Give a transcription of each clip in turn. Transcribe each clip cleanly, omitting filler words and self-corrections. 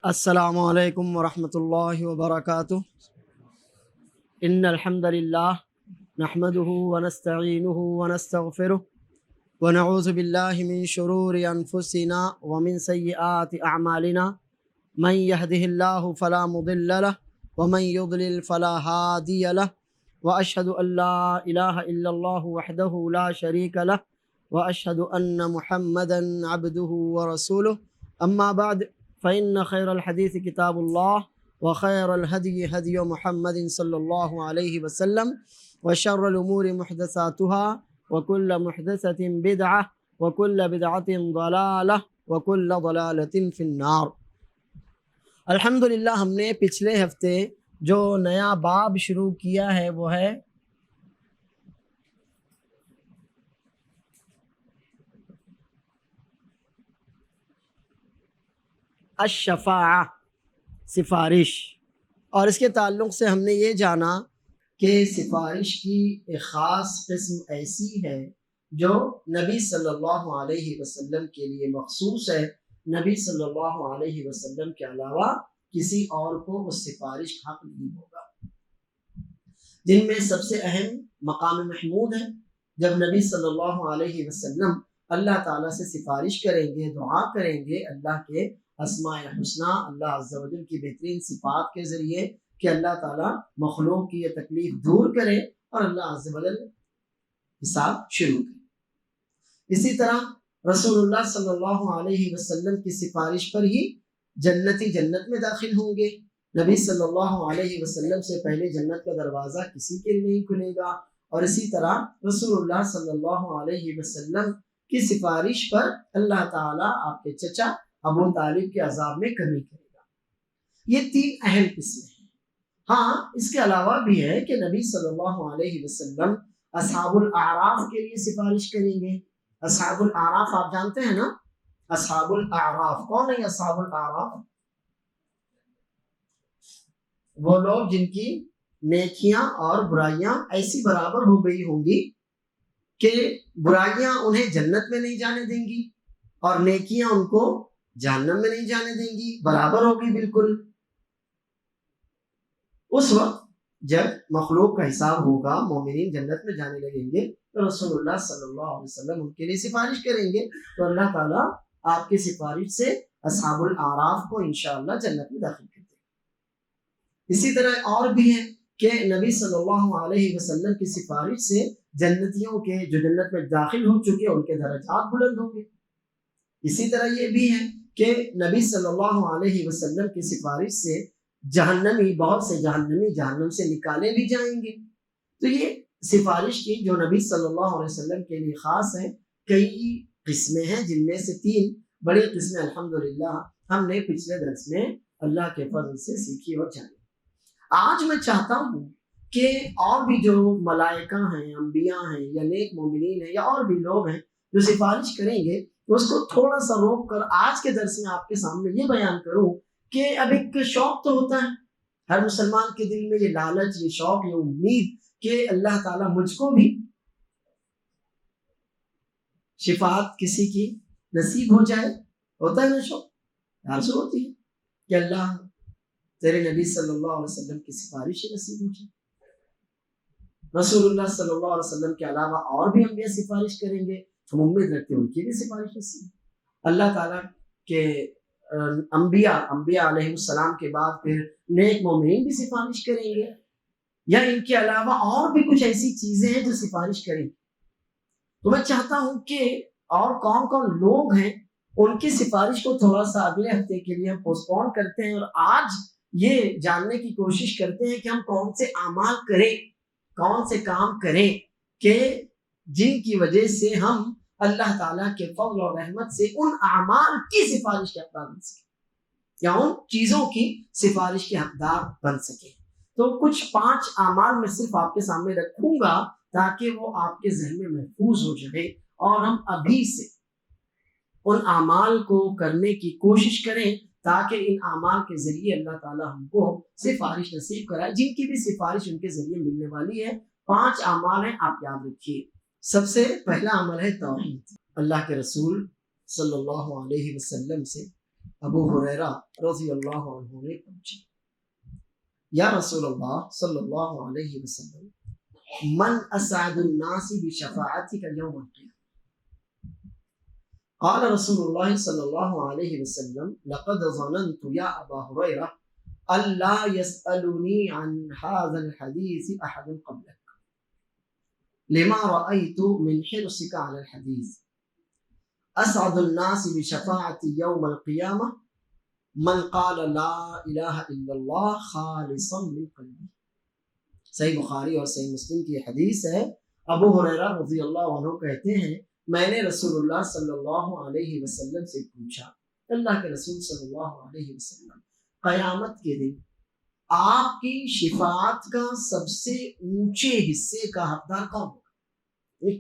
السلام علیکم ورحمۃ اللہ وبرکاتہ ان الحمد للہ نحمده ونستعینه ونستغفره ونعوذ باللہ من شرور انفسنا ومن سیئات اعمالنا من يهده الله فلا مضل له ومن يضلل فلا هادي له واشهد ان لا اله الا الله وحده لا شريك له واشهد ان محمدا عبده ورسوله اما بعد فإن خير الحديث كتاب الله وخير الهدي هدي محمد صلى الله عليه وسلم وشر الأمور محدثاتها وكل محدثة بدعة وكل بدعة ضلالة وكل ضلالة في النار۔ الحمدللہ ہم نے پچھلے ہفتے جو نیا باب شروع کیا ہے وہ ہے الشفاعہ، سفارش، اور اس کے تعلق سے ہم نے یہ جانا کہ سفارش کی ایک خاص قسم ایسی ہے جو نبی صلی اللہ علیہ وسلم کے لیے مخصوص ہے۔ نبی صلی اللہ علیہ وسلم کے علاوہ کسی اور کو اس سفارش کا حق نہیں ہوگا۔ جن میں سب سے اہم مقام محمود ہے، جب نبی صلی اللہ علیہ وسلم اللہ تعالیٰ سے سفارش کریں گے، دعا کریں گے اللہ کے اسماء حسنہ، اللہ عز و جل کی بہترین صفات کے ذریعے کہ اللہ تعالیٰ مخلوق کی یہ تکلیف دور کرے اور اللہ عز و جل حساب شروع کرے۔ اسی طرح رسول اللہ صلی اللہ علیہ وسلم کی سفارش پر ہی جنتی جنت میں داخل ہوں گے۔ نبی صلی اللہ علیہ وسلم سے پہلے جنت کا دروازہ کسی کے لیے نہیں کھلے گا، اور اسی طرح رسول اللہ صلی اللہ علیہ وسلم کی سفارش پر اللہ تعالیٰ آپ کے چچا ابو طالب کے عذاب میں کمی کرے گا۔ یہ تین اہم قسمیں ہیں۔ ہاں، اس کے علاوہ بھی ہے کہ نبی صلی اللہ علیہ وسلم اصحاب الاعراف کے لیے سفارش کریں گے۔ اصحاب الاعراف آپ جانتے ہیں نا؟ اصحاب الاعراف کون ہے؟ اصحاب الاعراف وہ لوگ جن کی نیکیاں اور برائیاں ایسی برابر ہو گئی ہوں گی کہ برائیاں انہیں جنت میں نہیں جانے دیں گی اور نیکیاں ان کو جہنم میں نہیں جانے دیں گی، برابر ہوگی بالکل۔ اس وقت جب مخلوق کا حساب ہوگا، مومنین جنت میں جانے لگیں گے تو رسول اللہ صلی اللہ علیہ وسلم ان کے لیے سفارش کریں گے، تو اللہ تعالیٰ آپ کی سفارش سے اصحاب الاعراف کو انشاءاللہ جنت میں داخل کر دیں گے۔ اسی طرح اور بھی ہے کہ نبی صلی اللہ علیہ وسلم کی سفارش سے جنتیوں کے جو جنت میں داخل ہو چکے ان کے درجات بلند ہوں گے۔ اسی طرح یہ بھی ہے کہ نبی صلی اللہ علیہ وسلم کی سفارش سے جہنمی، بہت سے جہنمی جہنم سے نکالے بھی جائیں گے۔ تو یہ سفارش کی جو نبی صلی اللہ علیہ وسلم کے لیے خاص ہے، کئی قسمیں ہیں، جن میں سے تین بڑی قسمیں الحمدللہ ہم نے پچھلے درس میں اللہ کے فضل سے سیکھی اور جانی۔ آج میں چاہتا ہوں کہ اور بھی جو ملائکہ ہیں، انبیاء ہیں یا نیک مومنین ہیں یا اور بھی لوگ ہیں جو سفارش کریں گے، تو اس کو تھوڑا سا روک کر آج کے درس میں آپ کے سامنے یہ بیان کروں کہ اب ایک شوق تو ہوتا ہے ہر مسلمان کے دل میں، یہ لالچ، یہ شوق، یہ امید کہ اللہ تعالیٰ مجھ کو بھی شفاعت کسی کی نصیب ہو جائے۔ ہوتا ہے نا شوق، آرزو ہوتی ہے کہ اللہ تیرے نبی صلی اللہ علیہ وسلم کی سفارش نصیب ہو جائے۔ رسول اللہ صلی اللہ علیہ وسلم کے علاوہ اور بھی انبیاء سفارش کریں گے، ہم امید رکھتے ہیں ان کی بھی سفارش نصیب۔ اللہ تعالیٰ کے انبیاء علیہ السلام کے بعد پھر نیک مومنین بھی سفارش کریں گے، یا ان کے علاوہ اور بھی کچھ ایسی چیزیں ہیں جو سفارش کریں گے۔ تو میں چاہتا ہوں کہ اور کون کون لوگ ہیں ان کی سفارش کو تھوڑا سا اگلے ہفتے کے لیے ہم پوسٹ پون کرتے ہیں، اور آج یہ جاننے کی کوشش کرتے ہیں کہ ہم کون سے اعمال کریں، کون سے کام کریں کہ جن کی وجہ سے ہم اللہ تعالیٰ کے فضل اور رحمت سے ان اعمال کی سفارش کے حقدار بن سکیں یا ان چیزوں کی سفارش کے حقدار بن سکیں۔ تو کچھ 5 اعمال میں صرف آپ کے سامنے رکھوں گا تاکہ وہ آپ کے ذہن میں محفوظ ہو جائے، اور ہم ابھی سے ان اعمال کو کرنے کی کوشش کریں تاکہ ان اعمال کے ذریعے اللہ تعالیٰ ہم کو سفارش نصیب کرائے، جن کی بھی سفارش ان کے ذریعے ملنے والی ہے۔ 5 اعمال ہیں، آپ یاد رکھیے۔ سب سے پہلا عمل ہے توحید۔ اللہ کے رسول صلی اللہ علیہ وسلم سے ابو ہریرہ رضی اللہ عنہ نے پوچھا یا رسول اللہ صلی اللہ علیہ وسلم من اسعد الناس بشفاعتك یوم القیامہ قال رسول اللہ صلی اللہ علیہ وسلم لقد ظننت یا ابا ہریرہ الا يسألني عن هذا الحديث احد قبلك لما رأيت من حرصك على الحديث اسعد الناس بشفاعتي يوم القيامة من قال لا الہ الا اللہ خالصا من قلبه۔ صحیح بخاری اور صحیح مسلم کی حدیث ہے۔ ابو ہریرہ رضی اللہ عنہ کہتے ہیں میں نے رسول اللہ صلی اللہ علیہ وسلم سے پوچھا اللہ کے رسول صلی اللہ علیہ وسلم قیامت کے دن آپ کی شفاعت کا سب سے اونچے حصے کا حقدار کون ہوگا؟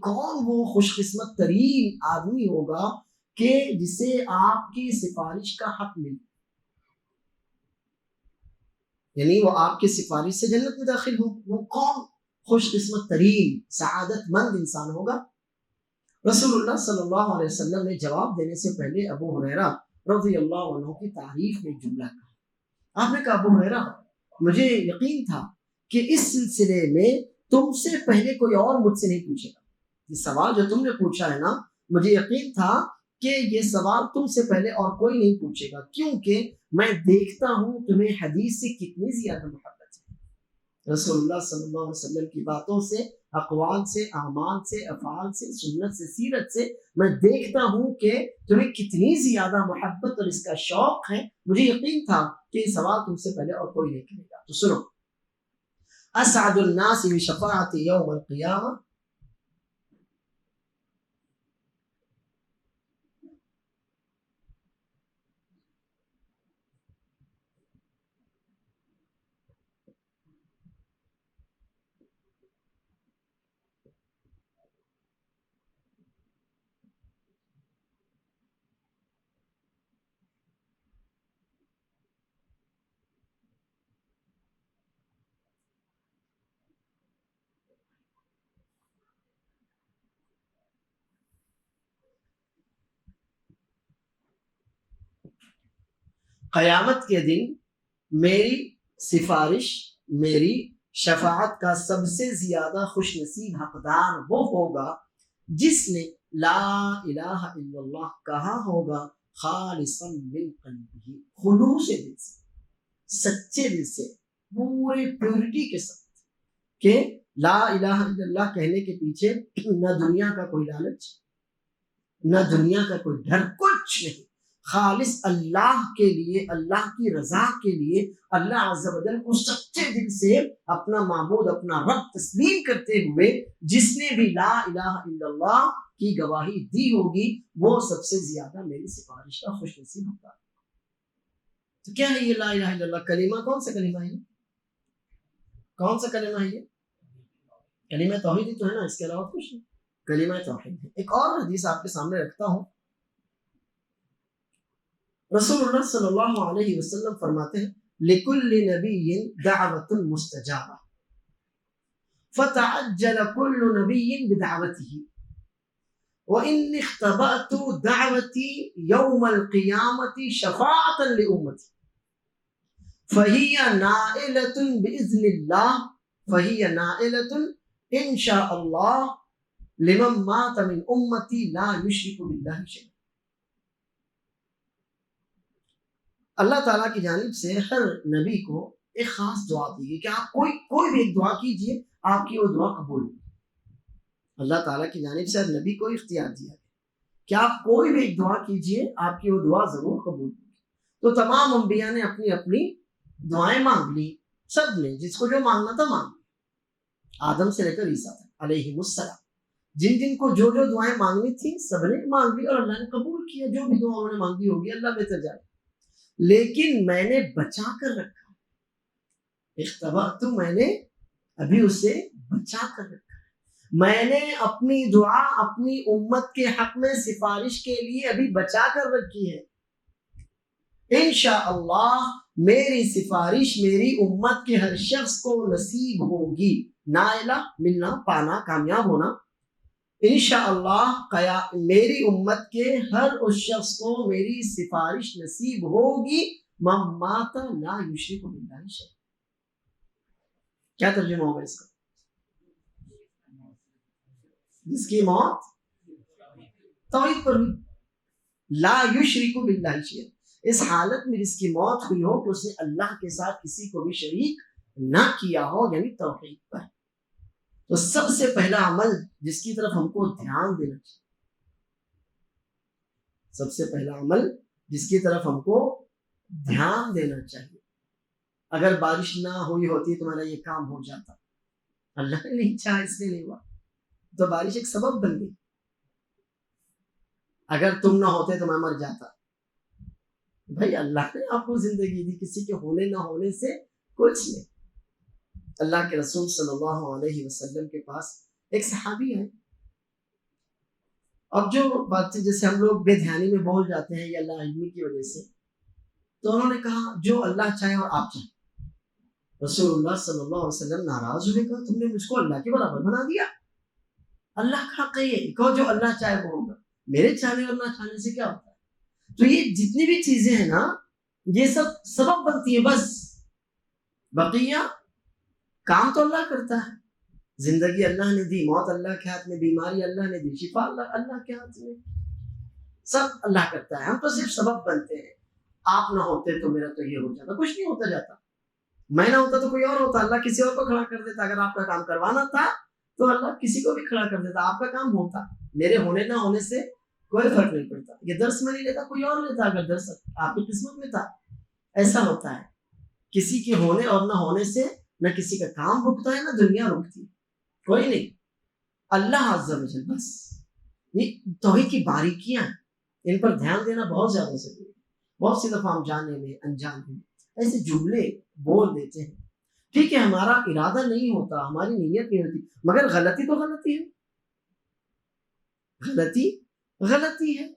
کون وہ خوش قسمت ترین آدمی ہوگا کہ جسے آپ کی سفارش کا حق ملے، یعنی وہ آپ کی سفارش سے جنت میں داخل ہو، وہ کون خوش قسمت ترین سعادت مند انسان ہوگا؟ رسول اللہ صلی اللہ علیہ وسلم نے جواب دینے سے پہلے ابو ہریرہ رضی اللہ عنہ کی تعریف میں جملہ کہا۔ آپ نے کہا ابو ہریرہ مجھے یقین تھا کہ اس سلسلے میں تم سے پہلے کوئی اور مجھ سے نہیں پوچھے گا، یہ سوال جو تم نے پوچھا ہے نا، مجھے یقین تھا کہ یہ سوال تم سے پہلے اور کوئی نہیں پوچھے گا، کیونکہ میں دیکھتا ہوں تمہیں حدیث سے کتنی زیادہ محبت ہے۔ رسول اللہ صلی اللہ علیہ وسلم کی باتوں سے، اقوال سے، اعمال سے، افعال سے، سنت سے، سیرت سے میں دیکھتا ہوں کہ تمہیں کتنی زیادہ محبت اور اس کا شوق ہے۔ مجھے یقین تھا کہ یہ سوال تم سے پہلے اور کوئی نہیں کرے گا۔ تو سنو، اسعد الناس بشفاعت یوم القیامہ، قیامت کے دن میری سفارش، میری شفاعت کا سب سے زیادہ خوش نصیب حقدار وہ ہوگا جس نے لا الہ الا اللہ کہا ہوگا خالصا من قلبہ، خلوص دل سے، سچے دل سے، پورے پیورٹی کے ساتھ، کہ لا الہ الا اللہ کہنے کے پیچھے نہ دنیا کا کوئی لالچ، نہ دنیا کا کوئی ڈر، کچھ نہیں، خالص اللہ کے لیے، اللہ کی رضا کے لیے، اللہ عز و جل کو سچے دل سے اپنا معبود، اپنا رب تسلیم کرتے ہوئے جس نے بھی لا الہ الا اللہ کی گواہی دی ہوگی وہ سب سے زیادہ میری سفارش کا خوش نصیب ہوگا۔ تو کیا ہے یہ لا الہ الا اللہ کلمہ؟ کون سا کلمہ ہے؟ کون سا کلمہ ہے یہ؟ کلمہ توحید ہی تو ہے نا، اس کے علاوہ کچھ نہیں، کلمہ توحید ہے۔ ایک اور حدیث آپ کے سامنے رکھتا ہوں۔ رسول اللہ صلی اللہ علیہ وسلم فرماتے ہیں لِكُلِّ نَبِيٍّ دَعْوَةٌ مُسْتَجَابَةٌ فَتَعَجَّلَ كُلُّ نَبِيٍّ بِدَعْوَتِهِ وَإِنِّي اخْتَبَأْتُ دَعْوَتِي يَوْمَ الْقِيَامَةِ شَفَاعَةً لِأُمَّتِي فَهِيَ نَائِلَةٌ بِإِذْنِ اللَّهِ فَهِيَ نَائِلَةٌ إِنْ شَاءَ اللَّهِ لِمَن مَاتَ مِنْ أُمَّتِي لَا يُشْرِكُ بِاللَّهِ شَيْئًا۔ اللہ تعالیٰ کی جانب سے ہر نبی کو ایک خاص دعا دی گئی کہ آپ کوئی بھی ایک دعا کیجئے، آپ کی وہ دعا قبول ہوگی۔ اللہ تعالیٰ کی جانب سے ہر نبی کو اختیار دیا گیا کہ آپ کوئی بھی ایک دعا کیجئے، آپ کی وہ دعا ضرور قبول ہوگی۔ تو تمام انبیاء نے اپنی اپنی دعائیں مانگ لی، سب نے جس کو جو مانگنا تھا مانگ لی، آدم سے لے کر عیسیٰ تک علیہ السلام، جن جن کو جو جو دعائیں مانگنی تھی سب نے مانگ لی اور اللہ نے قبول کیا۔ جو بھی دعا انہوں نے مانگی ہوگی اللہ بہتر جانے، لیکن میں نے بچا کر رکھا، اختبأت، میں نے ابھی اسے بچا کر رکھا، میں نے اپنی دعا اپنی امت کے حق میں سفارش کے لیے ابھی بچا کر رکھی ہے۔ انشاءاللہ میری سفارش میری امت کے ہر شخص کو نصیب ہوگی۔ نائلہ، ملنا، پانا، کامیاب ہونا، انشاءاللہ میری امت کے ہر اس شخص کو میری سفارش نصیب ہوگی من مات لا یشرک باللہ شیئا. کیا ترجمہ ہوگا اس کا؟ جس کی موت توحید پر ہوئی، لا یشرک باللہ شیئا، اس حالت میں جس کی موت ہوئی ہو کہ اس نے اللہ کے ساتھ کسی کو بھی شریک نہ کیا ہو، یعنی توحید پر. تو سب سے پہلا عمل جس کی طرف ہم کو دھیان دینا چاہیے، سب سے پہلا عمل جس کی طرف ہم کو دھیان دینا چاہیے، اگر بارش نہ ہوئی ہوتی تو میرا یہ کام ہو جاتا، اللہ نے نہیں چاہا اس لیے نہیں ہوا، تو بارش ایک سبب بن گئی. اگر تم نہ ہوتے تو میں مر جاتا. بھائی اللہ نے آپ کو زندگی دی، کسی کے ہونے نہ ہونے سے کچھ نہیں. اللہ کے رسول صلی اللہ علیہ وسلم کے پاس ایک صحابی ہے. اب جو باتیں جیسے ہم لوگ بے دھیانی میں بول جاتے ہیں یا اللہ علمی کی وجہ سے، تو انہوں نے کہا جو اللہ چاہے اور آپ چاہیں. رسول اللہ صلی اللہ علیہ وسلم ناراض ہوئے، کہا تم نے مجھ کو اللہ کے برابر بنا دیا. اللہ کا حق ہے یہ، کہو جو اللہ چاہے وہ ہوگا، میرے چاہنے اور نہ چاہنے سے کیا ہوتا ہے. تو یہ جتنی بھی چیزیں ہیں نا، یہ سب سبب بنتی ہیں، بس بقیہ کام تو اللہ کرتا ہے. زندگی اللہ نے دی، موت اللہ کے ہاتھ میں، بیماری اللہ نے دی، شفا اللہ کے ہاتھ میں، سب اللہ کرتا ہے. ہم تو صرف سبب بنتے ہیں. آپ نہ ہوتے تو میرا تو یہ ہو جاتا، کچھ نہیں ہوتا جاتا. میں نہ ہوتا تو کوئی اور ہوتا، اللہ کسی اور کو کھڑا کر دیتا. اگر آپ کا کام کروانا تھا تو اللہ کسی کو بھی کھڑا کر دیتا، آپ کا کام ہوتا. میرے ہونے نہ ہونے سے کوئی فرق نہیں پڑتا. یہ درس میں نہیں لیتا، کوئی اور لیتا. اگر درس آپ کی قسمت میں تھا. ایسا ہوتا ہے، کسی کے ہونے اور نہ ہونے سے نہ کسی کا کام رکتا ہے نہ دنیا رکتی، کوئی نہیں. اللہ عز و جل. بس یہ توحید کی باریکیاں ہیں، ان پر دھیان دینا بہت زیادہ ضروری ہے. بہت سی دفعہ ہم جانے میں انجانے میں ایسے جملے بول دیتے ہیں. ٹھیک ہے ہمارا ارادہ نہیں ہوتا، ہماری نیت نہیں ہوتی، مگر غلطی تو غلطی ہے. غلطی ہے.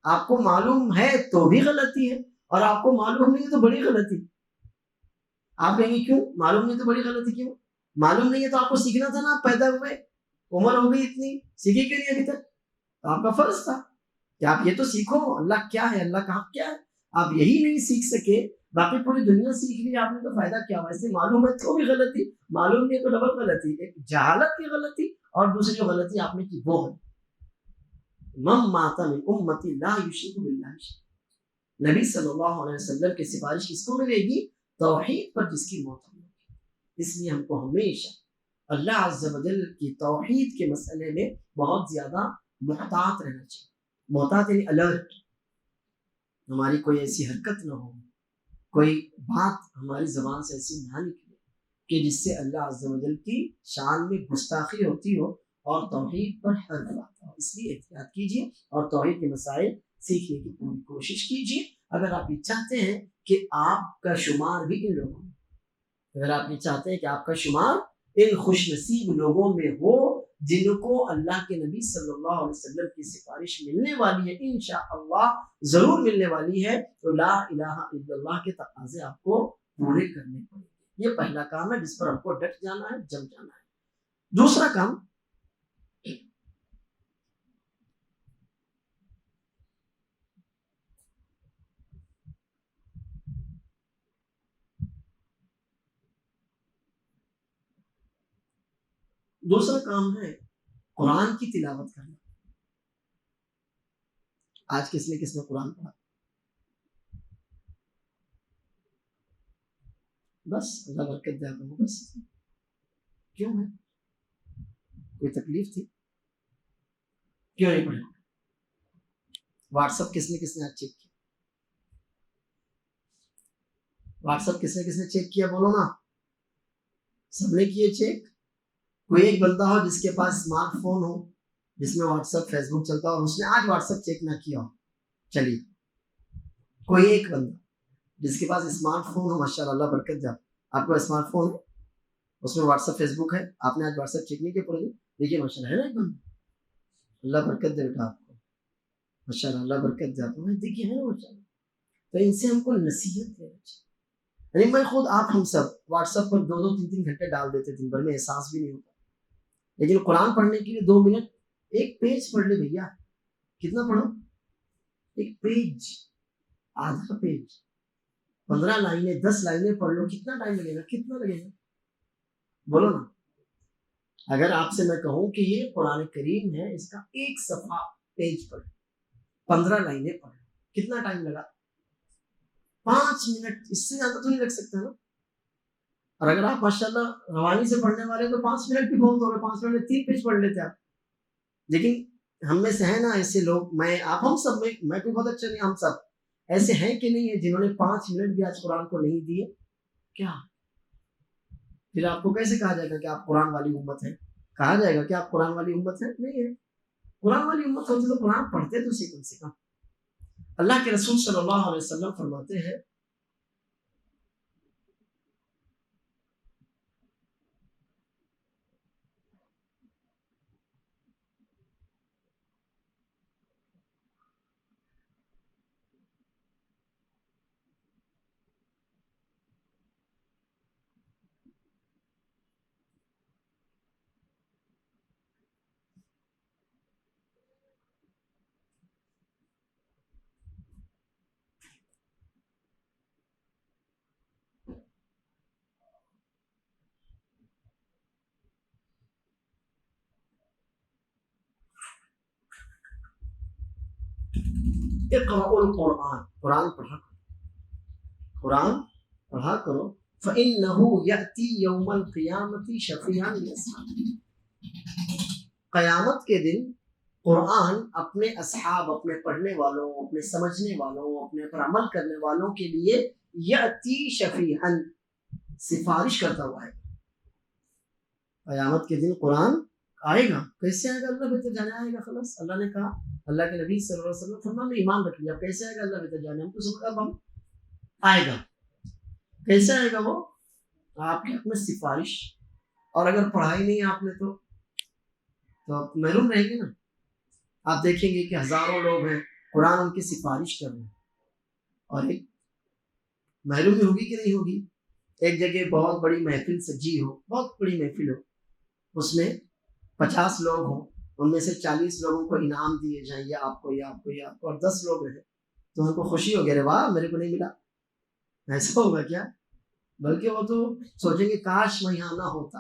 آپ کو معلوم ہے تو بھی غلطی ہے، اور آپ کو معلوم نہیں ہے تو بڑی غلطی. آپ کہیں گے کیوں معلوم نہیں تو بڑی غلطی کیوں؟ معلوم نہیں ہے تو آپ کو سیکھنا تھا نا. آپ پیدا ہوئے، عمر ہو گئی اتنی، سیکھی کیوں نہیں ابھی تک؟ تو آپ کا فرض تھا کہ آپ یہ تو سیکھو اللہ کیا ہے، اللہ کا حق کیا ہے. آپ یہی نہیں سیکھ سکے، باقی پوری دنیا سیکھ لی آپ نے، تو فائدہ کیا ہوا؟ ایسے معلوم ہے تو بھی غلطی، معلوم نہیں ہے تو ڈبل غلطی. ایک جہالت کی غلطی، اور دوسری جو غلطی آپ نے کی وہ ہے من مات من امتی لا یشرک باللہ شیئا. نبی صلی اللہ علیہ وسلم کی سفارش کس کو ملے گی؟ توحید پر جس کی موت ہوگی. اس لیے ہم کو ہمیشہ اللہ عز و جل کی توحید کے مسئلے میں بہت زیادہ محتاط رہنا چاہیے. محتاط یعنی الرٹ. ہماری کوئی ایسی حرکت نہ ہو، کوئی بات ہماری زبان سے ایسی نہ نکلے کہ جس سے اللہ عز و جل کی شان میں گستاخی ہوتی ہو اور توحید پر حرف آتا ہو. اس لیے احتیاط کیجیے اور توحید کے مسائل سیکھنے کی پوری کوشش کیجیے. اگر آپ یہ چاہتے ہیں کہ آپ کا شمار بھی ان لوگوں میں، اگر آپ یہ چاہتے ہیں کہ آپ کا شمار ان خوش نصیب لوگوں میں ہو جن کو اللہ کے نبی صلی اللہ علیہ وسلم کی سفارش ملنے والی ہے، انشاءاللہ ضرور ملنے والی ہے، تو لا الہ الا اللہ کے تقاضے آپ کو پورے کرنے پڑیں گے. یہ پہلا کام ہے جس پر ہم کو ڈٹ جانا ہے، جم جانا ہے. دوسرا کام، ہے قرآن کی تلاوت کرنا. آج کس نے قرآن پڑھا؟ بس اللہ برکت دے آپ کو. بس کیوں ہے؟ کوئی تکلیف تھی؟ کیوں نہیں پڑھا؟ واٹس ایپ کس نے آج چیک کیا؟ واٹس ایپ کس نے چیک کیا؟ بولو نا. سب نے کیے چیک. کوئی ایک بندہ ہو جس کے پاس اسمارٹ فون ہو جس میں واٹس ایپ فیس بک چلتا ہو اور اس نے آج واٹس ایپ چیک نہ کیا ہو؟ چلیے کوئی ایک بندہ جس کے پاس اسمارٹ فون ہو، ماشاء اللہ اللہ برکت دے. آپ کو اسمارٹ فون ہے، اس میں واٹس ایپ فیس بک ہے، آپ نے آج واٹس ایپ چیک نہیں کیا پڑے. دیکھیے ماشاء اللہ ہے نا ایک بندہ، اللہ برکت دے بیٹا آپ کو، ماشاء اللہ اللہ برکت دے آپ کو. دیکھیے ہے نا ماشاء اللہ. تو ان سے ہم کو نصیحت لینا چاہیے. یعنی میں خود آپ ہم سب واٹس ایپ پر 2-2 3-3 گھنٹے ڈال دیتے دن بھر میں، احساس بھی نہیں ہوتا. لیکن قرآن پڑھنے کے لیے 2 منٹ ایک پیج پڑھ لے بھیا. کتنا پڑھو؟ ایک پیج, آدھا پیج, 15 لائنیں 10 لائنیں پڑھ لو. کتنا ٹائم لگے گا؟ کتنا لگے گا بولو نا. اگر آپ سے میں کہوں کہ یہ قرآن کریم ہے, اس کا ایک صفحہ پیج پڑھ, 15 لائنیں پڑھ, کتنا ٹائم لگا؟ 5 منٹ. اس سے زیادہ تو نہیں لگ سکتا نا. اور اگر آپ ماشاءاللہ روانی سے پڑھنے والے تو 5 منٹ بھی بہت ہو گئے. 5 منٹ میں 3 پیج پڑھ لیتے آپ. لیکن ہم میں سے ہیں نا ایسے لوگ, میں آپ, ہم سب میں کوئی بہت اچھا نہیں, ہم سب ایسے ہیں کہ نہیں ہے جنہوں نے 5 منٹ بھی آج قرآن کو نہیں دیے. کیا پھر آپ کو کیسے کہا جائے گا کہ آپ قرآن والی امت ہیں؟ کہا جائے گا کہ آپ قرآن والی امت ہیں؟ نہیں ہے. قرآن والی امت ہوتی تو قرآن پڑھتے تو کم سے کم. اللہ کے رسول صلی اللہ علیہ وسلم فرماتے ہیں اقرأوا القرآن, قرآن پڑھا کرو, قرآن پڑھا کرو. فإنه يأتي يوم القيامة شفيعا لأصحابه. قیامت کے دن قرآن اپنے اصحاب, اپنے پڑھنے والوں, اپنے سمجھنے والوں, اپنے پر عمل کرنے والوں کے لیے یأتی شفیعا, سفارش کرتا ہوا ہے. قیامت کے دن قرآن آئے گا. کیسے آئے گا؟ اللہ بہتر جانے آئے گا. خلاص اللہ نے کہا, اللہ کے نبی صلی اللہ علیہ وسلم فرمایا, میں ایمان رکھ لیا. کیسے آئے گا؟ اللہ بہتر جانے. ہم کو سمجھا اب ہم آئے گا. کیسے آئے گا وہ؟ آپ کے حق میں سفارش. اور اگر پڑھائی نہیں آپ نے تو آپ محروم رہیں گے نا. آپ دیکھیں گے کہ ہزاروں لوگ ہیں, قرآن ان کی سفارش کر رہے ہیں, اور ایک محرومی ہوگی کہ نہیں ہوگی. ایک جگہ بہت بڑی محفل سجی ہو, بہت بڑی محفل ہو, اس میں 50 لوگ ہوں, ان میں سے 40 لوگوں کو انعام دیے جائیں, یہ آپ کو, یہ آپ کو, یہ آپ کو, اور 10 لوگ ہیں تو ان کو خوشی ہو گیا, واہ میرے کو نہیں ملا. ایسا ہوگا کیا؟ بلکہ وہ تو سوچیں گے کاش میں یہاں نہ ہوتا,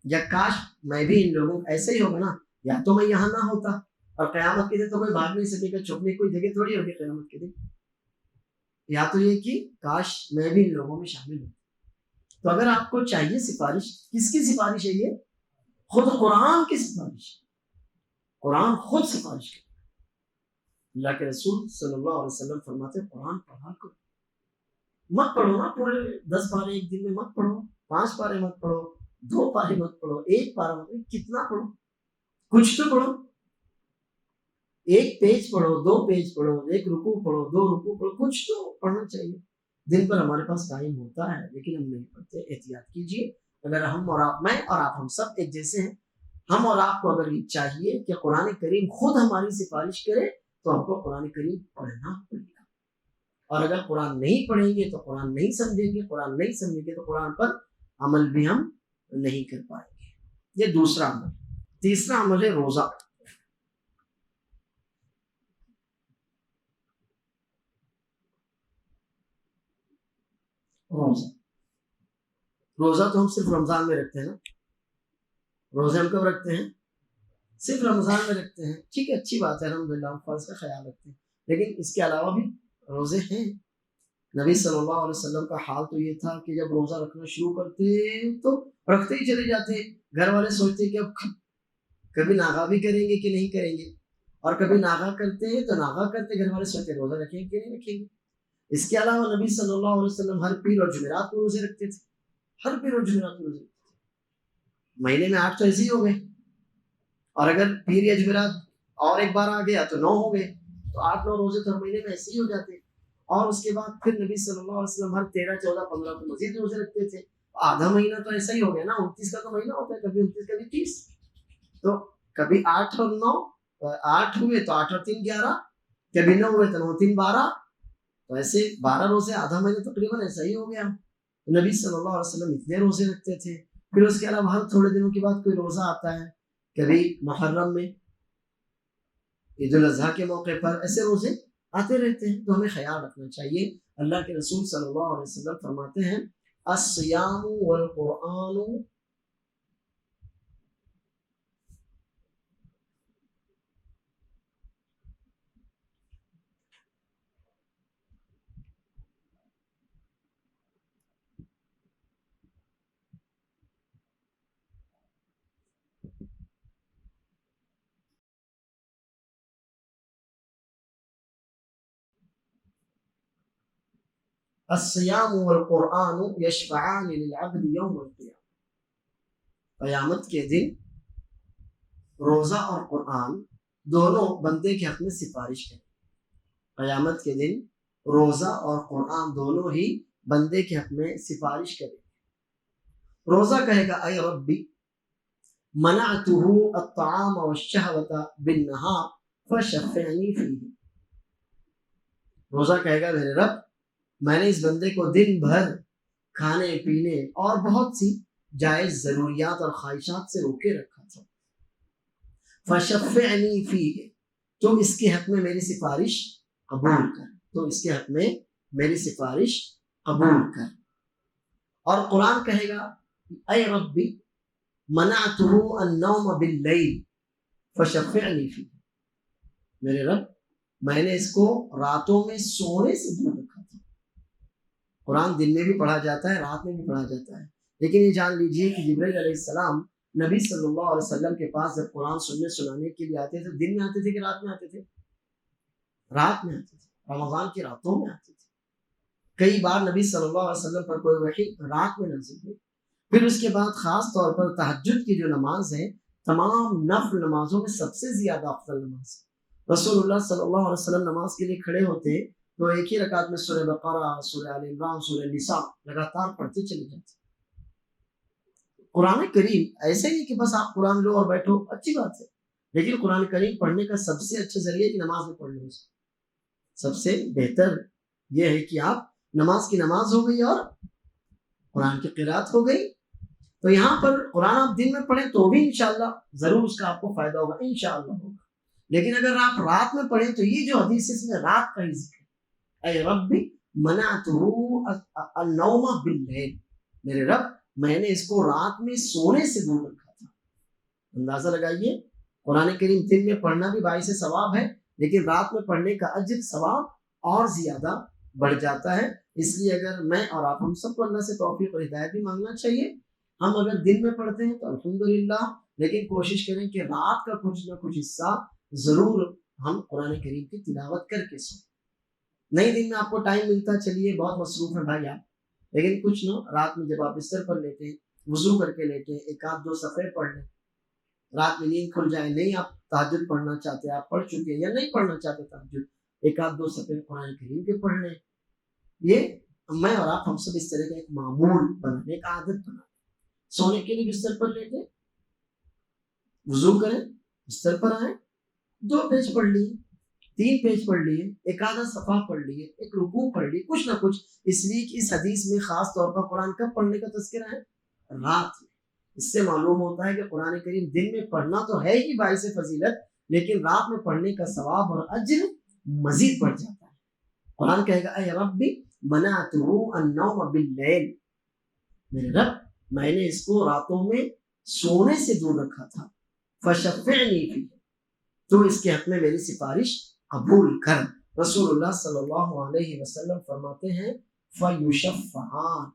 یا کاش میں بھی ان لوگوں. ایسے ہی ہوگا نا, یا تو میں یہاں نہ ہوتا. اور قیامت کے دن تو کوئی بھاگ نہیں سکے گا, چھپنے کی کوئی جگہ تھوڑی ہوگی قیامت کے دن. یا تو یہ کہ کاش میں بھی ان لوگوں میں شامل ہوں. تو اگر آپ کو چاہیے سفارش, کس کی سفارش ہے یہ؟ خود قرآن کی سفارش. قرآن خود سفارش کرتا. اللہ کے رسول صلی اللہ علیہ وسلم فرماتے قرآن پڑھا کرو. مت پڑھو نا پورے 10 پارے ایک دن میں مت پڑھو, 5 پارے مت پڑھو, 2 پارے مت پڑھو, 1 پارا مت پڑھو. کتنا پڑھو؟ کچھ تو پڑھو. 1 پیج پڑھو, 2 پیج پڑھو, 1 رکوع پڑھو, 2 رکوع پڑھو, کچھ تو پڑھنا چاہیے. دن پر ہمارے پاس ٹائم ہوتا ہے لیکن ہم نہیں پڑھتے. احتیاط کیجیے. اگر ہم اور آپ, میں اور آپ, ہم سب ایک جیسے ہیں. ہم اور آپ کو اگر یہ چاہیے کہ قرآن کریم خود ہماری سفارش کرے تو ہم کو قرآن کریم پڑھنا پڑے گا. اور اگر قرآن نہیں پڑھیں گے تو قرآن نہیں سمجھیں گے, قرآن نہیں سمجھیں گے تو قرآن پر عمل بھی ہم نہیں کر پائیں گے. یہ دوسرا عمل. تیسرا عمل ہے روزہ. روزہ تو ہم صرف رمضان میں رکھتے ہیں نا. روزے ہم کب رکھتے ہیں؟ صرف رمضان میں رکھتے ہیں. ٹھیک ہے, اچھی بات ہے, الحمدللہ ہم فرض کا خیال رکھتے ہیں. لیکن اس کے علاوہ بھی روزے ہیں. نبی صلی اللہ علیہ وسلم کا حال تو یہ تھا کہ جب روزہ رکھنا شروع کرتے تو رکھتے ہی چلے جاتے. گھر والے سوچتے کہ اب کبھی ناغا بھی کریں گے کہ نہیں کریں گے, اور کبھی ناغا کرتے تو ناغا کرتے, گھر والے سوچتے روزہ رکھیں گے کہ نہیں رکھیں گے. اس کے علاوہ نبی صلی اللہ علیہ وسلم ہر پیر اور جمعرات کو روزے رکھتے تھے. ہر پیر اور جمعرات کو روزے رکھتے تھے. مہینے میں 8 تو ایسے ہی ہو گئے, اور اگر پیر یا جمعرات اور ایک بار آ گیا تو 9 ہو گئے, تو 8-9 روزے تو ہر مہینے میں ایسے ہی ہو جاتے. اور اس کے بعد پھر نبی صلی اللہ علیہ وسلم ہر 13, 14, 15 کو مزید روزے رکھتے تھے. آدھا مہینہ تو ایسا ہی ہو گیا نا, 29 کا تو مہینہ ہوتا ہے, کبھی 29 کبھی 30. تو کبھی 8 اور 9, 8 ہوئے تو 8 اور 3 11, کبھی 9 ہوئے تو 9 3 12, تو ایسے 12 روزے, آدھا مہینہ تقریباً ایسا ہی ہو گیا. نبی صلی اللہ علیہ وسلم اتنے روزے رکھتے تھے. پھر اس کے علاوہ ہر تھوڑے دنوں کے بعد کوئی روزہ آتا ہے, کبھی محرم میں، عید الاضحیٰ کے موقع پر ایسے روزے آتے رہتے ہیں، تو ہمیں خیال رکھنا چاہیے۔ اللہ کے رسول صلی اللہ علیہ وسلم فرماتے ہیں الصیام والقرآن الصیام والقرآن یشفعان للعبد یوم القیامہ، قیامت کے دن روزہ اور قرآن دونوں بندے کے حق میں سفارش کریں۔ قیامت کے دن روزہ اور قرآن دونوں ہی بندے کے حق میں سفارش کریں۔ روزہ کہے گا اے ربی منعته الطعام والشہوة بالنہار فشفعنی فیہ، روزہ کہے گا میرے رب میں نے اس بندے کو دن بھر کھانے پینے اور بہت سی جائز ضروریات اور خواہشات سے روکے رکھا تھا، فشفعنی فیہ، تو اس کے حق میں میری سفارش قبول کر، تو اس کے حق میں میری سفارش قبول کر۔ اور قرآن کہے گا اے ربی منعته النوم باللیل فشفعنی فیہ، میرے رب میں نے اس کو راتوں میں سونے سے دور رکھا تھا۔ قرآن دن میں بھی پڑھا جاتا ہے، رات میں بھی پڑھا جاتا ہے، لیکن یہ جان لیجئے کہ جبرائیل علیہ السلام نبی صلی اللہ علیہ وسلم کے پاس جب قرآن سنانے کے لیے آتے تھے، دن میں آتے تھے کہ رات میں آتے تھے؟ رات میں آتے تھے، رمضان کی راتوں میں آتے تھے۔ کئی بار نبی صلی اللہ علیہ وسلم پر کوئی وحی رات میں نازل ہوئی۔ پھر اس کے بعد خاص طور پر تہجد کی جو نماز ہے، تمام نفل نمازوں میں سب سے زیادہ افضل نماز ہے۔ رسول اللہ صلی اللہ علیہ وسلم نماز کے لیے کھڑے ہوتے تو ایک ہی رکعت میں سورہ بقرہ، سورہ آل عمران، سورہ نساء لگاتار پڑھتے چلے جاتے۔ قرآن کریم ایسے ہی کہ بس آپ قرآن لو اور بیٹھو، اچھی بات ہے، لیکن قرآن کریم پڑھنے کا سب سے اچھا ذریعہ کہ نماز میں پڑھ لو۔ سب سے بہتر یہ ہے کہ آپ نماز کی نماز ہو گئی اور قرآن کی قرات ہو گئی، تو یہاں پر قرآن آپ دن میں پڑھیں تو بھی انشاءاللہ ضرور اس کا آپ کو فائدہ ہوگا، انشاءاللہ ہوگا۔ لیکن اگر آپ رات میں پڑھیں تو یہ جو حدیث ہے اس میں رات کا ہی ذکر ہے، اے ربی منعته النوم باللیل، میرے رب میں نے اس کو رات میں سونے سے دور رکھا تھا۔ اندازہ لگائیے، قرآن کریم دن میں پڑھنا بھی باعث ثواب ہے، لیکن رات میں پڑھنے کا اجر ثواب اور زیادہ بڑھ جاتا ہے۔ اس لیے اگر میں اور آپ ہم سب کو اللہ سے توفیق اور ہدایت بھی مانگنا چاہیے۔ ہم اگر دن میں پڑھتے ہیں تو الحمدللہ، لیکن کوشش کریں کہ رات کا کچھ نہ کچھ حصہ ضرور ہم قرآن کریم کی تلاوت کر کے سویں۔ نہیں دن میں آپ کو ٹائم ملتا، چلیے بہت مصروف ہے بھائی آپ، لیکن کچھ نہ رات میں جب آپ بستر پر لیتے ہیں، وضو کر کے لیتے ہیں، ایک آدھ دو صفحے پڑھ لیں، رات میں نیند کھل جائے، نہیں آپ تہجد پڑھنا چاہتے، آپ پڑھ چکے یا نہیں پڑھنا چاہتے تہجد، ایک آدھ دو صفحے قرآن کریم کے پڑھ لیں۔ یہ میں اور آپ ہم سب اس طرح کا ایک معمول بنائیں، ایک عادت بنائیں۔ سونے کے لیے بستر پر لیٹے، وضو کریں، بستر پر آئیں، 2 پیج پڑھ لیے، 3 پیج پڑھ لیے، ایک آدھا صفحہ پڑھ لیے، ایک رکوع پڑھ لیے، کچھ نہ کچھ، اس لیے کہ اس حدیث میں خاص طور پر قرآن کب پڑھنے کا تذکرہ ہے؟ رات میں۔ اس سے معلوم ہوتا ہے کہ قرآن کریم دن میں پڑھنا تو ہے ہی باعث فضیلت، لیکن رات میں پڑھنے کا ثواب اور اجر مزید بڑھ جاتا ہے۔ قرآن کہے گا اے ربی منعته النوم باللیل، میرے رب میں نے اس کو راتوں میں سونے سے دور رکھا تھا، فشفعنی فیہ، تو اس کے حق میں میری سفارش قبول کر۔ رسول اللہ صلی اللہ علیہ وسلم فرماتے ہیں فیشفعان،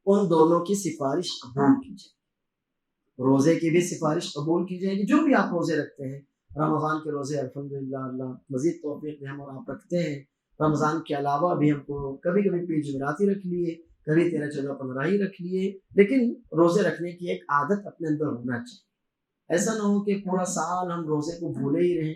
ان دونوں کی سفارش قبول کی جائے گی۔ روزے کی بھی سفارش قبول کی جائے گی، جو بھی آپ روزے رکھتے ہیں، رمضان کے روزے الحمدللہ اللہ مزید توفیق دے، ہم اور آپ رکھتے ہیں۔ رمضان کے علاوہ بھی ہم کو کبھی کبھی 5 جمعرات ہی رکھ لیے، کبھی 13، 14، 15 ہی رکھ لیے، لیکن روزے رکھنے کی ایک عادت اپنے اندر ہونا چاہیے۔ ایسا نہ ہو کہ پورا سال ہم روزے کو بھولے ہی رہیں،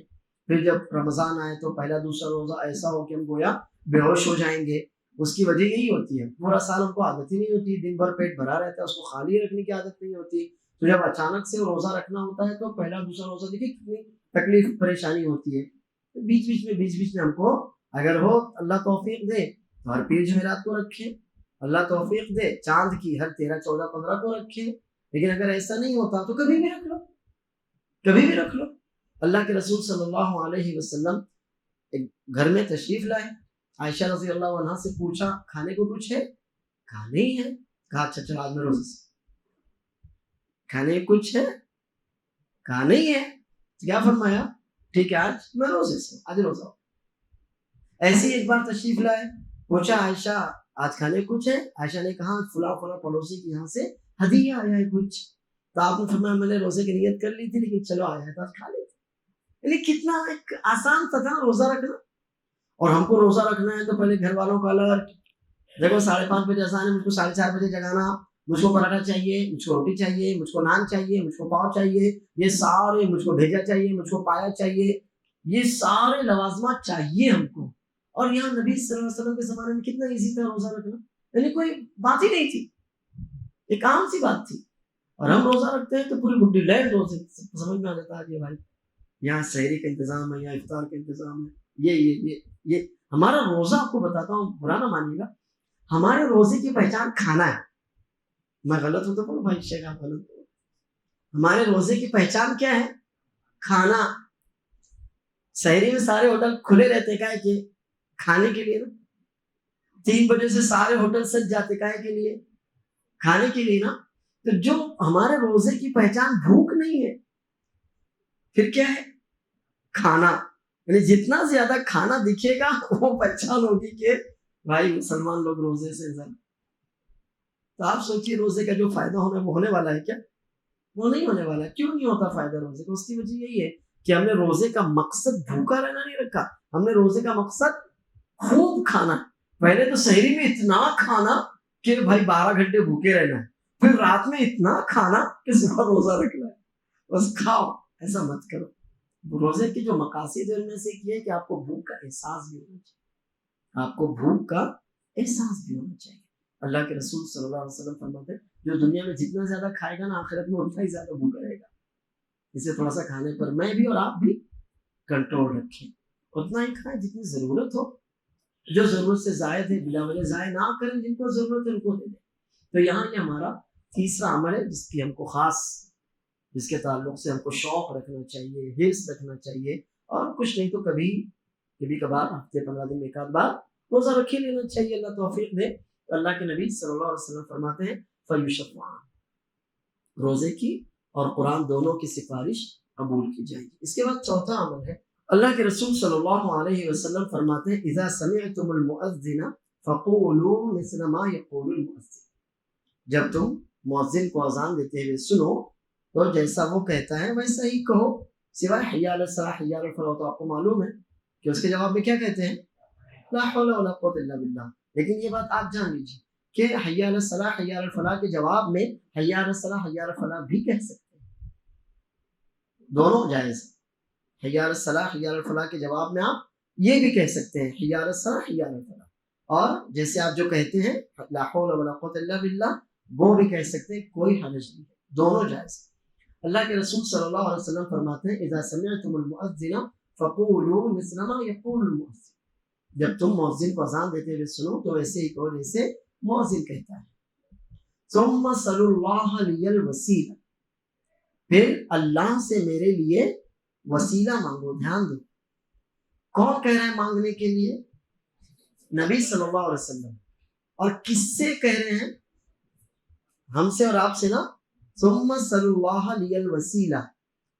پھر جب رمضان آئے تو پہلا دوسرا روزہ ایسا ہو کہ ہم گویا بے ہوش ہو جائیں گے۔ اس کی وجہ یہی ہوتی ہے، پورا سال ہم کو عادت ہی نہیں ہوتی، دن بھر پیٹ بھرا رہتا ہے، اس کو خالی رکھنے کی عادت نہیں ہوتی، تو جب اچانک سے روزہ رکھنا ہوتا ہے تو پہلا دوسرا روزہ دیکھیے کتنی تکلیف پریشانی ہوتی ہے۔ بیچ بیچ میں ہم کو اگر ہو اللہ توفیق دے تو ہر پیر جمعرات کو رکھیں، اللہ توفیق دے چاند کی ہر 13 14 15 کو رکھیں، لیکن اگر ایسا نہیں ہوتا تو کبھی بھی رکھ لو، کبھی بھی رکھ لو۔ اللہ کے رسول صلی اللہ علیہ وسلم ایک گھر میں تشریف لائے، عائشہ رضی اللہ عنہ سے پوچھا کھانے کو کچھ ہے؟ کہا نہیں ہے۔ کہا اچھا چلو آج میں روزے سے، کھانے کچھ ہے؟ کہا نہیں ہے۔ کیا فرمایا؟ ٹھیک ہے آج میں روزے سے، آج روزہ۔ ایسے ایک بار تشریف لائے، پوچھا عائشہ آج کھانے کچھ ہے؟ عائشہ نے کہا فلاں فلاں پڑوسی کے یہاں سے ہدیہ آیا ہے کچھ، تو آپ نے فرمایا میں نے روزے کی نیت کر لی تھی لیکن چلو آیا ہے تو آج کھا لیتے۔ یعنی کتنا ایک آسان سا تھا روزہ رکھنا۔ اور ہم کو روزہ رکھنا ہے تو پہلے گھر والوں کا الگ، دیکھو 5:30 بجے اذان ہے، مجھ کو 4:30 بجے جگانا، مجھ کو پراٹھا چاہیے، مجھ کو روٹی چاہیے، مجھ کو نان چاہیے، مجھ کو پاؤ چاہیے، یہ سارے، مجھ کو بھیجا چاہیے، مجھ کو پایا چاہیے، یہ سارے لوازمات چاہیے ہم کو۔ اور یہاں نبی صلی اللہ علیہ وسلم کے زمانے میں کتنا ایزی تھا روزہ رکھنا، یعنی کوئی بات ہی نہیں تھی، ایک عام سی بات تھی۔ اور ہم روزہ رکھتے ہیں تو پوری گڈی لینڈ روزے سمجھ میں آ جاتا ہے کہ بھائی یہاں سحری کا انتظام ہے، یہاں افطار کا انتظام ہے، یہ ہمارا روزہ، آپ کو بتاتا ہوں برا نہ مانیے گا، ہمارے روزے کی پہچان کھانا ہے۔ میں غلط ہوں تو بولو بھائی شیخ آپ غلط ہو۔ ہمارے روزے کی پہچان کیا ہے؟ کھانا۔ سحری میں سارے ہوٹل کھلے رہتے کا ہے کہ کھانے کے لیے نا، 3 بجے سے سارے ہوٹل سج جاتے کا ہے کے لیے، کھانے کے لیے نا۔ تو جو ہمارے روزے کی پہچان بھوک نہیں ہے، پھر کیا ہے؟ کھانا۔ یعنی جتنا زیادہ کھانا دکھے گا وہ پہچان ہوگی کہ بھائی مسلمان لوگ روزے سے زیادہ۔ تو آپ سوچیے روزے کا جو فائدہ ہونے والا ہے کیا؟ وہ نہیں ہونے والا۔ کیوں نہیں ہوتا فائدہ روزے کا؟ اس کی وجہ یہی ہے کہ ہم نے روزے کا مقصد بھوکا رہنا نہیں رکھا، ہم نے روزے کا مقصد خوب کھانا۔ پہلے تو سحری میں اتنا کھانا کہ بھائی 12 گھنٹے بھوکے رہنا ہے، پھر رات میں اتنا کھانا کہ صبح روزہ رکھنا ہے، بس کھاؤ، ایسا مت کرو۔ روزے کے جو مقاصد ہے ان میں سے یہ ہے کہ آپ کو بھوک کا احساس بھی ہونا چاہیے، آپ کو بھوک کا احساس بھی ہونا چاہیے۔ اللہ کے رسول صلی اللہ علیہ وسلم فرماتے ہیں جو دنیا میں جتنا زیادہ کھائے گا نا آخرت میں اتنا ہی زیادہ بھوکا رہے گا۔ اسے تھوڑا سا کھانے پر میں بھی اور آپ بھی کنٹرول رکھیں، اتنا ہی کھائیں جتنی ضرورت ہو، جو ضرورت سے زائد ہے بلا وجہ ضائع نہ کریں، جن کو ضرورت ہے ان کو دے دیں۔ تو یہاں یہ ہمارا تیسرا عمل ہے جس کی ہم کو خاص، جس کے تعلق سے ہم کو شوق رکھنا چاہیے، حرص رکھنا چاہیے، اور کچھ نہیں تو کبھی کبھار ہفتے 15 دن میں ایک آدھ بار روزہ رکھ ہی لینا چاہیے۔ اللہ توفیق دے۔ اللہ کے نبی صلی اللہ علیہ وسلم فرماتے ہیں فیشفعان، روزے کی اور قرآن دونوں کی سفارش قبول کی جائے گی۔ اس کے بعد چوتھا عمل ہے، اللہ کے رسول صلی اللہ علیہ وسلم فرماتے ہیں اذا سمعتم المؤذن فقولوا مثل ما يقول المؤذن، جب تم مؤذن کو اذان دیتے ہوئے سنو تو جیسا وہ کہتا ہے ویسا ہی کہو، سوائے حی علی الصلاۃ حی علی الفلاح، تو آپ کو معلوم ہے کہ اس کے جواب میں کیا کہتے ہیں؟ لا حول ولا قوت الا باللہ۔ لیکن یہ بات آپ جان لیجیے کہ حی علی الصلاۃ حی علی الفلاح کے جواب میں حی علی الصلاۃ حی علی الفلاح بھی کہہ سکتے ہیں، دونوں جائز ہیں۔ حی علی الصلاۃ حی علی الفلاح کے جواب میں آپ یہ بھی کہہ سکتے ہیں حی علی الصلاۃ حی علی الفلاح، اور جیسے آپ جو کہتے ہیں لا حول ولا قوت الا باللہ وہ بھی کہہ سکتے ہیں، کوئی حرج نہیں ہے، دونوں جائز ہیں۔ اللہ کے رسول صلی اللہ علیہ وسلم فرماتے ہیں اذا سمعتم المؤذن فقولوا مثل ما يقول المؤذن، جب تم مؤذن کو اذان دیتے ہوئے سنو تو ایسے ہی کہو جیسے مؤذن کہتا ہے۔ ثم صلوا اللہ لی الوسیلہ، پھر اللہ سے میرے لیے وسیلہ مانگو۔ دھیان دو کون کہہ رہا ہے مانگنے کے لیے؟ نبی صلی اللہ علیہ وسلم۔ اور کس سے کہہ رہے ہیں؟ ہم سے اور آپ سے نا۔ ثم صلی اللہ لی الوسیلہ،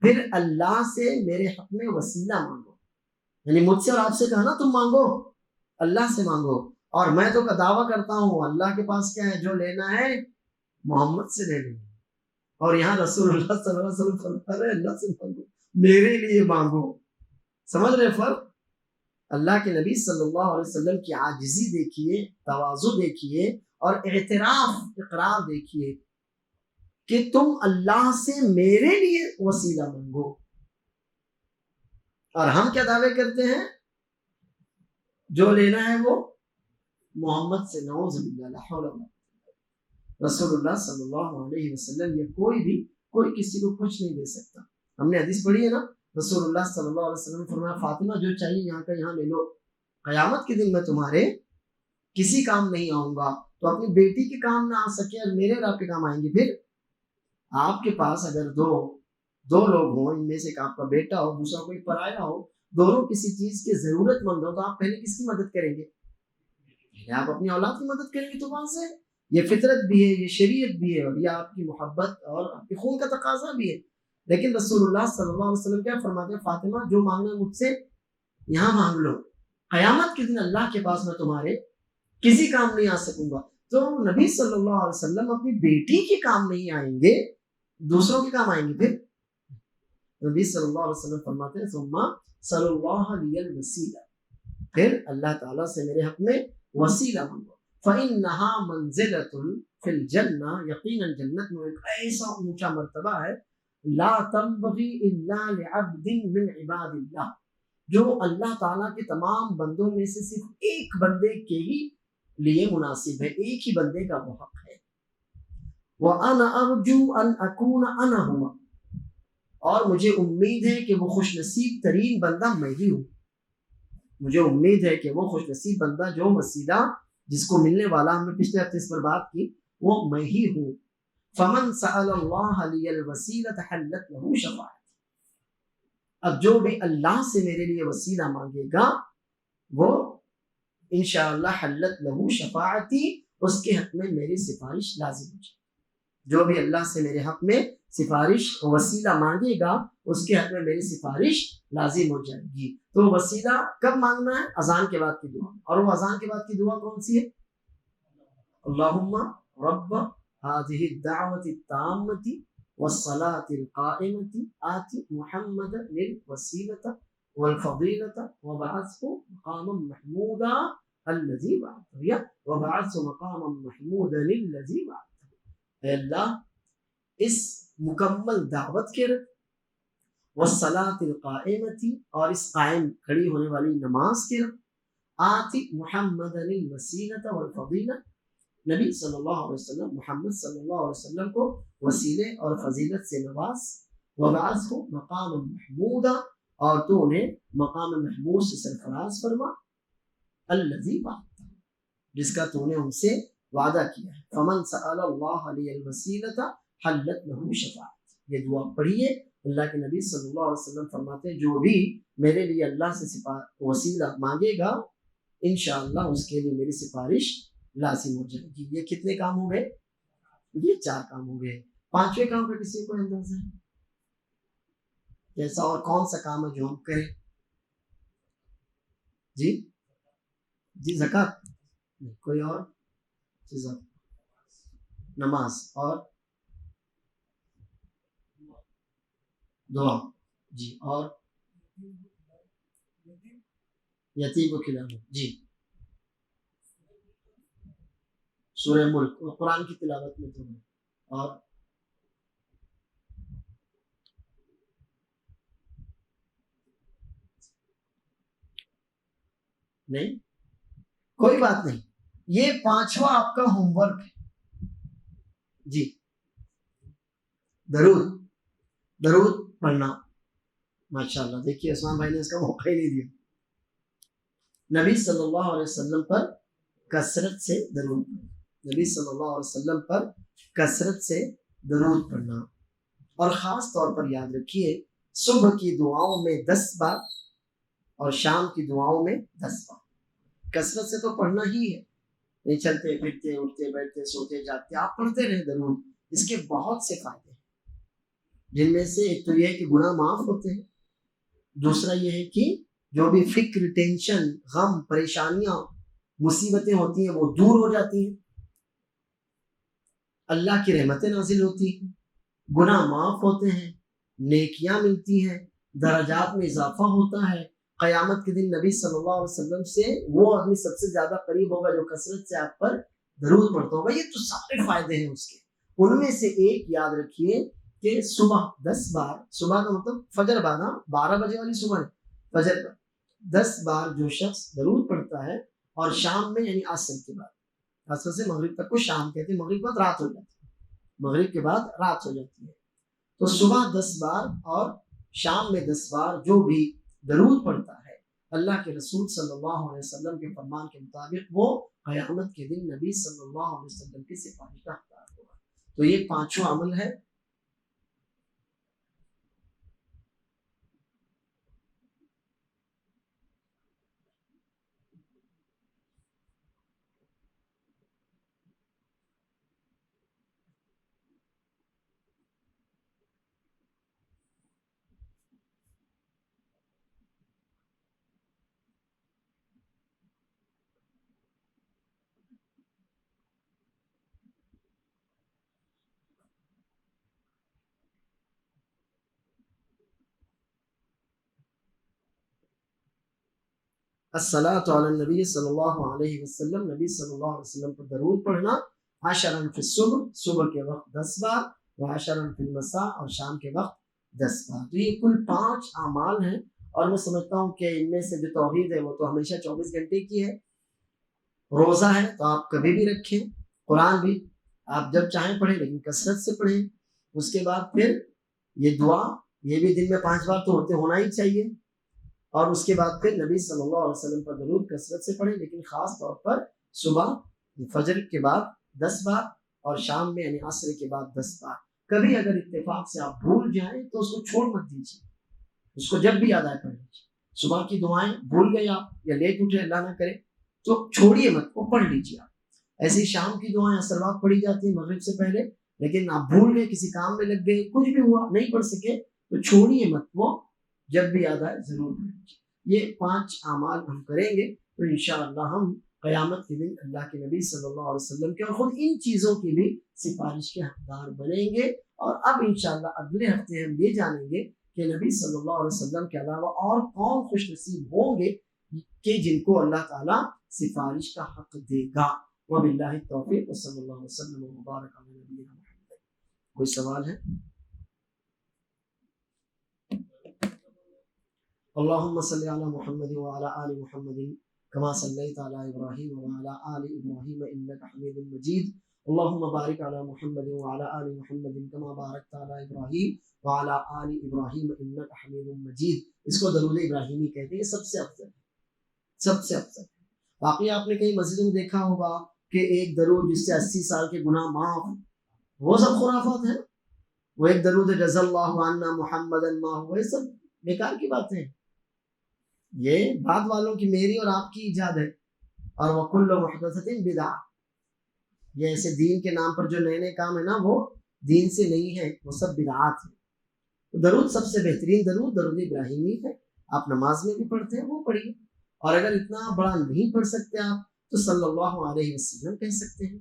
پھر اللہ سے میرے حق میں وسیلہ مانگو، یعنی مجھ سے اور آپ سے کہا نا تم مانگو، اللہ سے مانگو۔ اور میں تو دعویٰ کرتا ہوں اللہ کے پاس کیا ہے؟ جو لینا ہے محمد سے لے لیں، اور یہاں رسول اللہ صلی اللہ علیہ وسلم فرما رہے اللہ سے مانگو، میرے لیے مانگو۔ سمجھ رہے فرق؟ اللہ کے نبی صلی اللہ علیہ وسلم کی عاجزی دیکھیے، تواضع دیکھیے، اور اعتراف، اقرار دیکھیے کہ تم اللہ سے میرے لیے وسیلہ مانگو۔ اور ہم کیا دعوے کرتے ہیں؟ جو لینا ہے وہ محمد سے، نعوذ باللہ، لا حول ولا قوة۔ رسول اللہ صلی اللہ علیہ وسلم یا کوئی کسی کو کچھ نہیں دے سکتا۔ ہم نے حدیث پڑھی ہے نا، رسول اللہ صلی اللہ علیہ وسلم نے فرمایا فاطمہ جو چاہیے یہاں کا یہاں لے لو، قیامت کے دن میں تمہارے کسی کام نہیں آؤں گا. تو اپنی بیٹی کے کام نہ آ سکے اور میرے اور آپ کے کام آئیں گے. پھر آپ کے پاس اگر دو لوگ ہوں، ان میں سے ایک آپ کا بیٹا ہو، دوسرا کوئی پرایا ہو، دونوں کسی چیز کے ضرورت مند ہو، تو آپ پہلے کس کی مدد کریں گے؟ آپ اپنی اولاد کی مدد کریں گے. تو وہاں سے یہ فطرت بھی ہے، یہ شریعت بھی ہے، اور یہ آپ کی محبت اور آپ کے خون کا تقاضا بھی ہے. لیکن رسول اللہ صلی اللہ علیہ وسلم کیا فرماتے ہیں؟ فاطمہ جو مانگنا ہے مجھ سے یہاں مانگ لو، قیامت کے دن اللہ کے پاس میں تمہارے کسی کام نہیں آ سکوں گا. تو نبی صلی اللہ علیہ وسلم اپنی بیٹی کے کام نہیں آئیں گے، دوسروں کے کام آئیں گے. پھر نبی صلی اللہ علیہ وسلم فرماتے ہیں ثم صلی اللہ علیہ الوسیلہ، پھر اللہ تعالیٰ سے میرے حق میں وسیلہ مانگو. فَإِنَّهَا مَنزِلَةٌ فِي الْجَنَّةِ، یقیناً جنت میں ایک ایسا اونچا مرتبہ ہے، لا تنبغی الا لعبد من عباد اللہ، جو اللہ تعالیٰ کے تمام بندوں میں سے صرف ایک بندے کے ہی لیے مناسب ہے، ایک ہی بندے کا وہ حق ہے. وَأَنَا أَرْجُو أَنْ أَكُونَ أَنَا هُوَ، اور مجھے امید ہے کہ وہ خوش نصیب ترین بندہ میں ہی ہوں. مجھے امید ہے کہ وہ خوش نصیب بندہ جو وسیلہ جس کو ملنے والا، ہم نے پچھلے ہفتے اس پر بات کی، وہ میں ہی ہوں. فَمَنْ سَأَلَ اللَّهَ لِيَ الْوَسِيلَةَ حَلَّتْ لَهُ شَفَاعَتِي، اب جو بھی اللہ سے میرے لیے وسیلہ مانگے گا وہ انشاءاللہ حلت لہو شفاعتی، اس کے حق میں میری سفارش لازم ہو جائے. جو بھی اللہ سے میرے حق میں سفارش وسیلہ مانگے گا اس کے حق میں میری سفارش لازم ہو جائے گی. تو وسیلہ کب مانگنا ہے؟ اذان کے بعد کی دعا. اور وہ اذان کے بعد کی دعا کون سی ہے؟ اللہم رب هذه الدعوة التامة والصلاة القائمة آت محمد للوسيلة والفضيلة وبعثه مقاما محمودا الذي بعثه، وبعثه مقاما محمودا الذي بعثه. اے اللہ اس مکمل دعوت کے رکھ، والصلاة القائمة، اور اس قائم کھڑی ہونے والی نماز کے رکھ، آت محمد للوسيلة والفضيلة، نبی صلی اللہ علیہ وسلم محمد صلی اللہ علیہ وسلم کو وسیلے اور فضیلت سے نواز، وبعثہ مقام محمودا، اور تو انہیں مقام محمود سے سرفراز فرما، الذی وعدتہ، جس کا تو نے ان سے وعدہ کیا ہے. فمن سأل اللہ علیہ الوسیلۃ حلت لہ شفاعت. یہ دعا پڑھیے. اللہ کے نبی صلی اللہ علیہ وسلم فرماتے ہیں جو بھی میرے لیے اللہ سے وسیلہ مانگے گا انشاءاللہ اس کے لیے میری سفارش لازم ہو جائے گی. یہ کتنے کام ہو گئے؟ یہ 4 کام ہو گئے. 5ویں کام کا کسی کو اندازہ ہے جیسا؟ اور کون سا کام ہے جو ہم کریں؟ جی زکات، کوئی اور چیز؟ نماز اور دعا، جی، اور یتیم کو کھلانا، جی، سورہ ملک اور قرآن کی تلاوت میں دونوں. اور نہیں، کوئی بات نہیں، یہ 5واں آپ کا ہوم ورک ہے. جی، درود پڑھنا. ماشاءاللہ، دیکھیے عثمان بھائی نے اس کا موقع ہی نہیں دیا. نبی صلی اللہ علیہ وسلم پر کثرت سے درود پڑھنا، نبی صلی اللہ علیہ وسلم پر کثرت سے درود پڑھنا. اور خاص طور پر یاد رکھیے صبح کی دعاؤں میں 10 بار اور شام کی دعاؤں میں 10 بار. کثرت سے تو پڑھنا ہی ہے، نہیں چلتے پھرتے اٹھتے بیٹھتے سوتے جاگتے آپ پڑھتے رہیں درود. اس کے بہت سے فائدے ہیں، جن میں سے ایک تو یہ ہے کہ گناہ معاف ہوتے ہیں. دوسرا یہ ہے کہ جو بھی فکر، ٹینشن، غم، پریشانیاں، مصیبتیں ہوتی ہیں وہ دور ہو جاتی ہیں. اللہ کی رحمتیں نازل ہوتی ہیں، گناہ معاف ہوتے ہیں، نیکیاں ملتی ہیں، درجات میں اضافہ ہوتا ہے. قیامت کے دن نبی صلی اللہ علیہ وسلم سے وہ آدمی سب سے زیادہ قریب ہوگا جو کثرت سے آپ پر درود پڑھتا ہوگا. یہ تو سارے فائدے ہیں اس کے. ان میں سے ایک یاد رکھیے کہ صبح 10 بار، صبح کا مطلب فجر بعد، 12 بجے والی صبح ہے، فجر پر 10 بار جو شخص درود پڑھتا ہے، اور شام میں یعنی عصر کے بعد، عصر سے مغرب تک کو شام کہتے ہیں، مغرب کے بعد رات ہو جاتی ہے، مغرب کے بعد رات ہو جاتی ہے. تو صبح 10 بار اور شام میں 10 بار جو بھی درود پڑھتا ہے اللہ کے رسول صلی اللہ علیہ وسلم کے فرمان کے مطابق وہ قیامت کے دن نبی صلی اللہ علیہ وسلم کی سفارش کا حقدار ہوگا۔ تو یہ پانچواں عمل ہے۔ الصلاۃ علی النبی صلی اللہ علیہ وسلم، نبی صلی اللہ علیہ وسلم پر درود پڑھنا، عشراً فی الصبح، صبح کے وقت 10 بار، وعشراً فی المساء، اور شام کے وقت 10 بار۔ تو یہ کل 5 اعمال ہیں، اور میں سمجھتا ہوں کہ ان میں سے جو توحید ہے وہ تو ہمیشہ 24 گھنٹے کی ہے۔ روزہ ہے تو آپ کبھی بھی رکھیں، قرآن بھی آپ جب چاہیں پڑھیں، لیکن کثرت سے پڑھیں۔ اس کے بعد پھر یہ دعا، یہ بھی دن میں 5 بار تو ہونا ہی چاہیے، اور اس کے بعد پھر نبی صلی اللہ علیہ وسلم پر درود کثرت سے پڑھیں، لیکن خاص طور پر صبح فجر کے بعد 10 بار، اور شام میں یعنی عصر کے بعد 10 بار۔ کبھی اگر اتفاق سے آپ بھول جائیں تو اس کو چھوڑ مت دیجیے، اس کو جب بھی یاد آئے پڑھ لیجیے۔ صبح کی دعائیں بھول گئے آپ، یا لیٹ اٹھے اللہ نہ کرے، تو چھوڑیے مت، وہ پڑھ لیجیے آپ۔ ایسی شام کی دعائیں اثر وقت پڑھی جاتی ہیں مغرب سے پہلے، لیکن آپ بھول گئے، کسی کام میں لگ گئے، کچھ بھی ہوا نہیں پڑھ سکے، تو چھوڑیے مت، وہ جب بھی یاد آئے ضرور پڑھ لیجیے۔ یہ 5 اعمال ہم کریں گے تو انشاءاللہ ہم قیامت کے دن اللہ کے نبی صلی اللہ علیہ وسلم کے اور خود ان چیزوں کی بھی سفارش کے حقدار بنیں گے۔ اور اب انشاءاللہ اگلے ہفتے ہم یہ جانیں گے کہ نبی صلی اللہ علیہ وسلم کے علاوہ اور کون خوش نصیب ہوں گے کہ جن کو اللہ تعالیٰ سفارش کا حق دے گا۔ وباللہ التوفیق، وصلی اللہ وسلم وبارک علی نبینا محمد۔ کوئی سوال ہے؟ اللهم صل على محمد وعلى آل محمد كما صليت على إبراهيم وعلى آل إبراهيم إنك حميد مجيد اللهم بارك على محمد وعلى آل محمد كما باركت على إبراهيم وعلى آل إبراهيم إنك حميد مجيد۔ اس کو درود ابراہیمی کہتے ہیں، سب سے افضل، سب سے افضل۔ باقی آپ نے کئی مسجدوں میں دیکھا ہوگا کہ ایک درود جس سے 80 سال کے گناہ معاف، وہ سب خرافات ہیں۔ وہ ایک درود جزا اللہ عنا محمدا ما هو، یہ سب بیکار کی باتیں ہیں، یہ بعد والوں کی، میری اور آپ کی ایجاد ہے۔ اور وَكُلُّ مُحْدَثَةٍ بِدْعَةٍ، یہ ایسے دین کے نام پر جو نئے نئے کام ہے نا، وہ دین سے نہیں ہے، وہ سب بدعات ہیں۔ درود سب سے بہترین درود درود ابراہیمی ہے، آپ نماز میں بھی پڑھتے ہیں وہ پڑھیے، اور اگر اتنا بڑا نہیں پڑھ سکتے آپ تو صلی اللہ علیہ وسلم کہہ سکتے ہیں،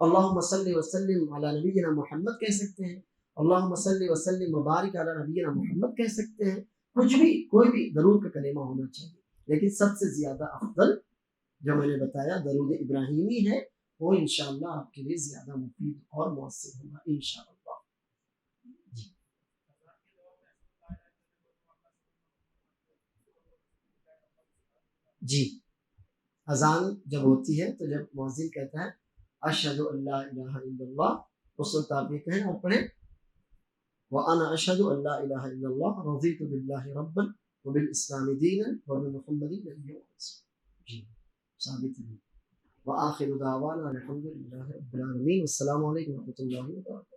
اللہم صلی وسلم علی نبینا محمد کہہ سکتے ہیں، اللہم صلی وسلم وبارک علی نبینا محمد کہہ سکتے ہیں۔ کچھ بھی، کوئی بھی درود کا کلمہ ہونا چاہیے، لیکن سب سے زیادہ افضل جو میں نے بتایا درود ابراہیمی ہے، وہ انشاءاللہ آپ کے لیے زیادہ مفید اور مؤثر ہوگا انشاءاللہ۔ جی، اذان جب ہوتی ہے تو جب مؤذن کہتا ہے اشہد ان لا الہ الا اللہ، اس وقت آپ یہ کہیں اور پڑھیں وَأَنَا أَشْهَدُ أَن لَا إِلَهَ إِلَّا اللَّهُ رَضِيتُ بِاللَّهِ رَبًّا وَبِالْإِسْلَامِ دِينًا وَبِمُحَمَّدٍ نَبِيًّا وَرَسُولًا۔ جی ثابت ہے۔ وآخر دعوانا الحمد للہ رب العالمین، والسلام علیکم ورحمۃ اللہ وبرکاتہ۔